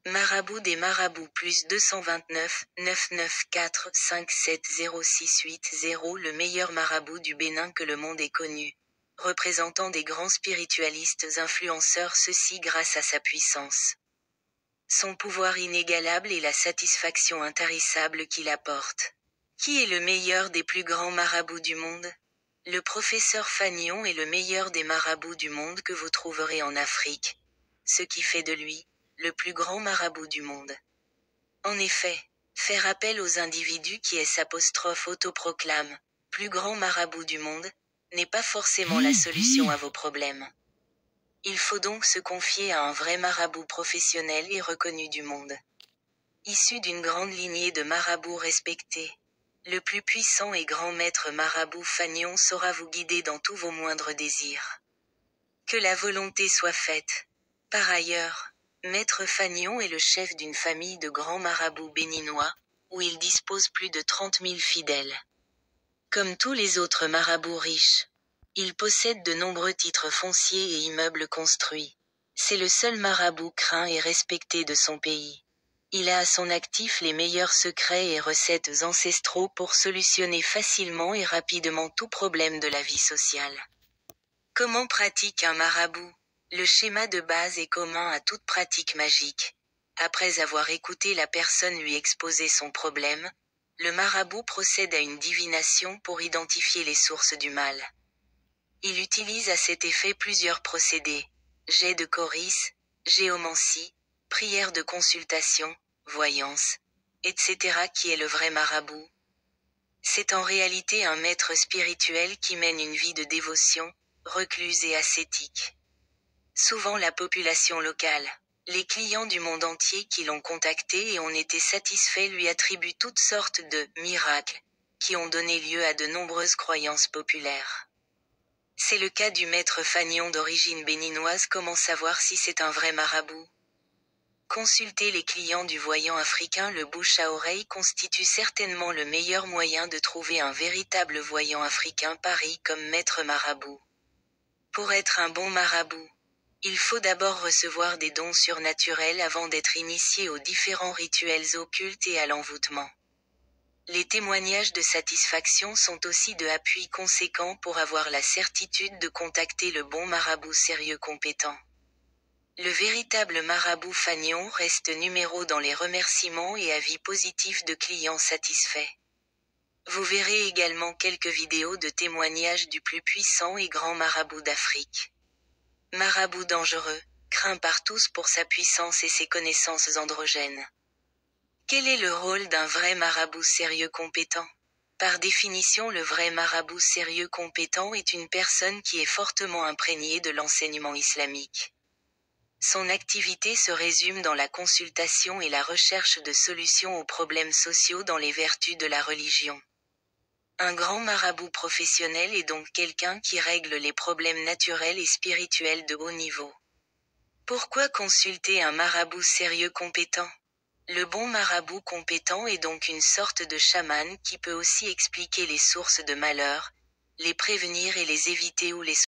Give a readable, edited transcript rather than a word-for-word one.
Marabout des marabouts plus 229 994 57068 le meilleur marabout du Bénin que le monde ait connu, représentant des grands spiritualistes influenceurs ceci grâce à sa puissance. Son pouvoir inégalable et la satisfaction intarissable qu'il apporte. Qui est le meilleur des plus grands marabouts du monde? Le professeur Fagnon est le meilleur des marabouts du monde que vous trouverez en Afrique, ce qui fait de lui le plus grand marabout du monde. En effet, faire appel aux individus qui autoproclament plus grand marabout du monde n'est pas forcément la solution à vos problèmes. Il faut donc se confier à un vrai marabout professionnel et reconnu du monde. Issu d'une grande lignée de marabouts respectés, le plus puissant et grand maître marabout Fagnon saura vous guider dans tous vos moindres désirs. Que la volonté soit faite. Par ailleurs, Maître Fagnon est le chef d'une famille de grands marabouts béninois, où il dispose plus de 30 000 fidèles. Comme tous les autres marabouts riches, il possède de nombreux titres fonciers et immeubles construits. C'est le seul marabout craint et respecté de son pays. Il a à son actif les meilleurs secrets et recettes ancestraux pour solutionner facilement et rapidement tout problème de la vie sociale. Comment pratique un marabout? Le schéma de base est commun à toute pratique magique. Après avoir écouté la personne lui exposer son problème, le marabout procède à une divination pour identifier les sources du mal. Il utilise à cet effet plusieurs procédés: jet de coris, géomancie, prière de consultation, voyance, etc. Qui est le vrai marabout? C'est en réalité un maître spirituel qui mène une vie de dévotion, recluse et ascétique. Souvent la population locale, les clients du monde entier qui l'ont contacté et ont été satisfaits lui attribuent toutes sortes de miracles, qui ont donné lieu à de nombreuses croyances populaires. C'est le cas du maître Fagnon d'origine béninoise. Comment savoir si c'est un vrai marabout? Consulter les clients du voyant africain. Le bouche à oreille constitue certainement le meilleur moyen de trouver un véritable voyant africain pari comme maître marabout. Pour être un bon marabout, il faut d'abord recevoir des dons surnaturels avant d'être initié aux différents rituels occultes et à l'envoûtement. Les témoignages de satisfaction sont aussi de appui conséquent pour avoir la certitude de contacter le bon marabout sérieux compétent. Le véritable marabout Fagnon reste numéro dans les remerciements et avis positifs de clients satisfaits. Vous verrez également quelques vidéos de témoignages du plus puissant et grand marabout d'Afrique. Marabout dangereux, craint par tous pour sa puissance et ses connaissances androgènes. Quel est le rôle d'un vrai marabout sérieux compétent? Par définition, le vrai marabout sérieux compétent est une personne qui est fortement imprégnée de l'enseignement islamique. Son activité se résume dans la consultation et la recherche de solutions aux problèmes sociaux dans les vertus de la religion. Un grand marabout professionnel est donc quelqu'un qui règle les problèmes naturels et spirituels de haut niveau. Pourquoi consulter un marabout sérieux compétent? Le bon marabout compétent est donc une sorte de chaman qui peut aussi expliquer les sources de malheur, les prévenir et les éviter ou les